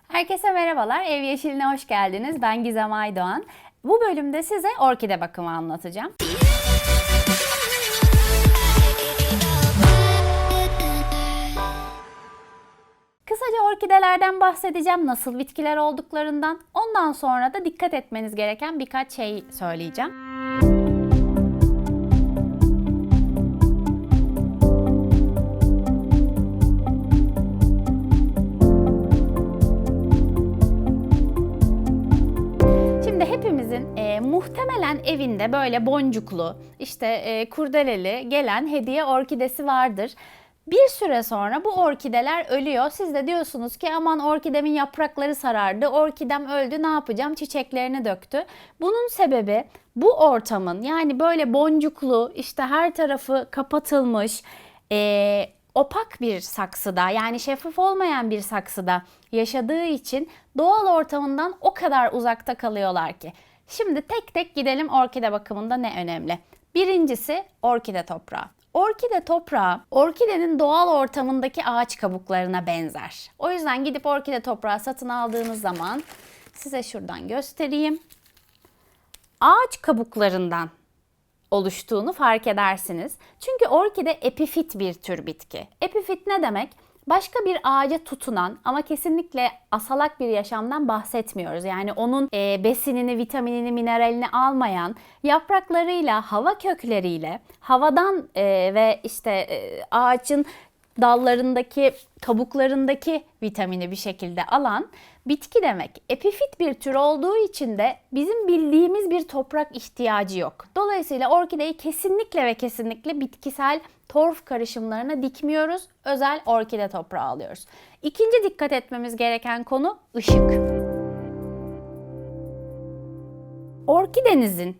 Herkese merhabalar, Ev Yeşiline hoş geldiniz. Ben Gizem Aydoğan. Bu bölümde size orkide bakımı anlatacağım. Kısaca orkidelerden bahsedeceğim, nasıl bitkiler olduklarından. Ondan sonra da dikkat etmeniz gereken birkaç şey söyleyeceğim. Hepimizin muhtemelen evinde böyle boncuklu, kurdeleli gelen hediye orkidesi vardır. Bir süre sonra bu orkideler ölüyor. Siz de diyorsunuz ki aman orkidemin yaprakları sarardı, orkidem öldü, ne yapacağım, çiçeklerini döktü. Bunun sebebi bu ortamın, yani böyle boncuklu, her tarafı kapatılmış, opak bir saksıda, yani şeffaf olmayan bir saksıda yaşadığı için doğal ortamından o kadar uzakta kalıyorlar ki. Şimdi tek tek gidelim orkide bakımında ne önemli. Birincisi orkide toprağı. Orkide toprağı, orkidenin doğal ortamındaki ağaç kabuklarına benzer. O yüzden gidip orkide toprağı satın aldığınız zaman, size şuradan göstereyim, ağaç kabuklarından oluştuğunu fark edersiniz. Çünkü orkide epifit bir tür bitki. Epifit ne demek? Başka bir ağaca tutunan ama kesinlikle asalak bir yaşamdan bahsetmiyoruz. Yani onun besinini, vitaminini, mineralini almayan, yapraklarıyla, hava kökleriyle, havadan ağacın dallarındaki, kabuklarındaki vitamini bir şekilde alan bitki demek. Epifit bir tür olduğu için de bizim bildiğimiz bir toprak ihtiyacı yok. Dolayısıyla orkideyi kesinlikle ve kesinlikle bitkisel torf karışımlarına dikmiyoruz. Özel orkide toprağı alıyoruz. İkinci dikkat etmemiz gereken konu ışık. Orkidenizin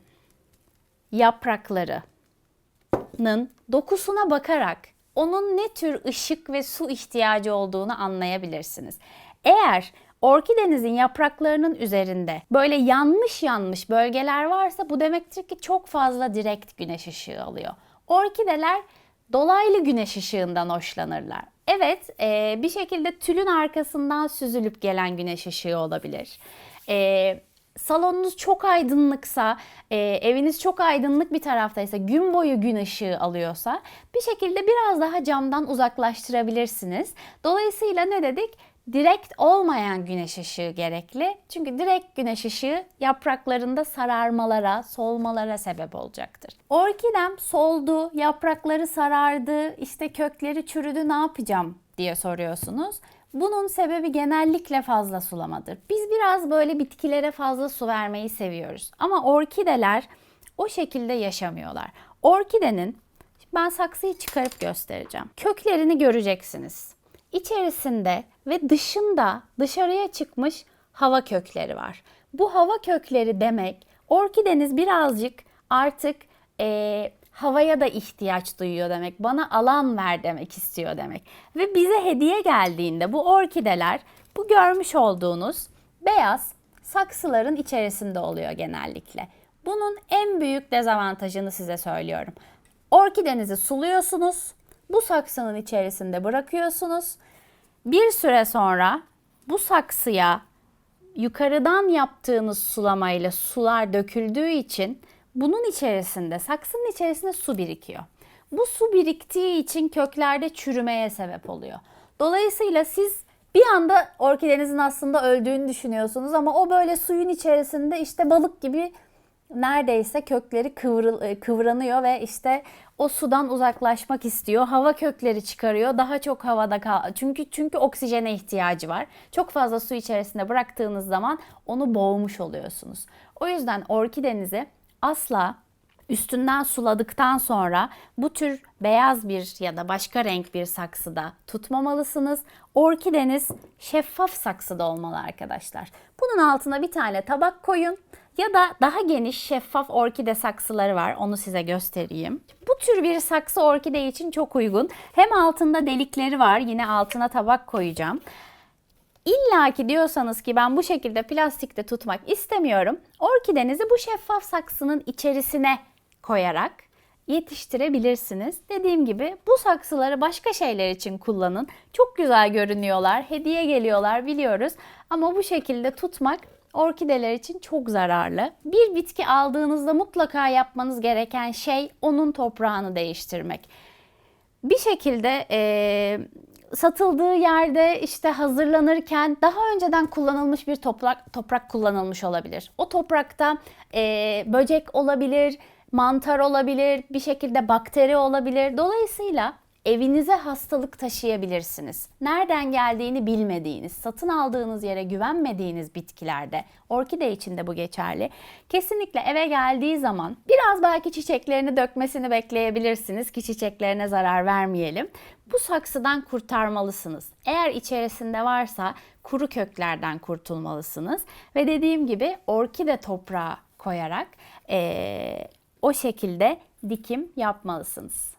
yapraklarının dokusuna bakarak onun ne tür ışık ve su ihtiyacı olduğunu anlayabilirsiniz. Eğer orkidenizin yapraklarının üzerinde böyle yanmış bölgeler varsa bu demektir ki çok fazla direkt güneş ışığı alıyor. Orkideler dolaylı güneş ışığından hoşlanırlar. Evet, bir şekilde tülün arkasından süzülüp gelen güneş ışığı olabilir. Salonunuz çok aydınlıksa, eviniz çok aydınlık bir taraftaysa, gün boyu gün ışığı alıyorsa bir şekilde biraz daha camdan uzaklaştırabilirsiniz. Dolayısıyla ne dedik? Direkt olmayan güneş ışığı gerekli. Çünkü direkt güneş ışığı yapraklarında sararmalara, solmalara sebep olacaktır. Orkidem soldu, yaprakları sarardı, kökleri çürüdü, ne yapacağım diye soruyorsunuz. Bunun sebebi genellikle fazla sulamadır. Biz biraz böyle bitkilere fazla su vermeyi seviyoruz. Ama orkideler o şekilde yaşamıyorlar. Orkidenin, ben saksıyı çıkarıp göstereceğim. Köklerini göreceksiniz. İçerisinde ve dışında dışarıya çıkmış hava kökleri var. Bu hava kökleri demek orkideniz birazcık artık havaya da ihtiyaç duyuyor demek. Bana alan ver demek istiyor demek. Ve bize hediye geldiğinde bu orkideler bu görmüş olduğunuz beyaz saksıların içerisinde oluyor genellikle. Bunun en büyük dezavantajını size söylüyorum. Orkidenizi suluyorsunuz. Bu saksının içerisinde bırakıyorsunuz. Bir süre sonra bu saksıya yukarıdan yaptığınız sulamayla sular döküldüğü için bunun içerisinde, saksının içerisinde su birikiyor. Bu su biriktiği için köklerde çürümeye sebep oluyor. Dolayısıyla siz bir anda orkidenizin aslında öldüğünü düşünüyorsunuz ama o böyle suyun içerisinde balık gibi neredeyse kökleri kıvranıyor ve o sudan uzaklaşmak istiyor. Hava kökleri çıkarıyor. Daha çok havada çünkü oksijene ihtiyacı var. Çok fazla su içerisinde bıraktığınız zaman onu boğmuş oluyorsunuz. O yüzden orkidenizi asla üstünden suladıktan sonra bu tür beyaz bir ya da başka renk bir saksıda tutmamalısınız. Orkideniz şeffaf saksıda olmalı arkadaşlar. Bunun altına bir tane tabak koyun ya da daha geniş şeffaf orkide saksıları var. Onu size göstereyim. Bu tür bir saksı orkide için çok uygun. Hem altında delikleri var. Yine altına tabak koyacağım. İlla ki diyorsanız ki ben bu şekilde plastikte tutmak istemiyorum. Orkidenizi bu şeffaf saksının içerisine koyarak yetiştirebilirsiniz. Dediğim gibi bu saksıları başka şeyler için kullanın. Çok güzel görünüyorlar, hediye geliyorlar biliyoruz. Ama bu şekilde tutmak orkideler için çok zararlı. Bir bitki aldığınızda mutlaka yapmanız gereken şey onun toprağını değiştirmek. Bir şekilde satıldığı yerde işte hazırlanırken daha önceden kullanılmış bir toprak kullanılmış olabilir. O toprakta böcek olabilir, mantar olabilir, bir şekilde bakteri olabilir. Dolayısıyla evinize hastalık taşıyabilirsiniz. Nereden geldiğini bilmediğiniz, satın aldığınız yere güvenmediğiniz bitkilerde, orkide için de bu geçerli. Kesinlikle eve geldiği zaman biraz belki çiçeklerini dökmesini bekleyebilirsiniz ki çiçeklerine zarar vermeyelim. Bu saksıdan kurtarmalısınız. Eğer içerisinde varsa kuru köklerden kurtulmalısınız. Ve dediğim gibi orkide toprağı koyarak o şekilde dikim yapmalısınız.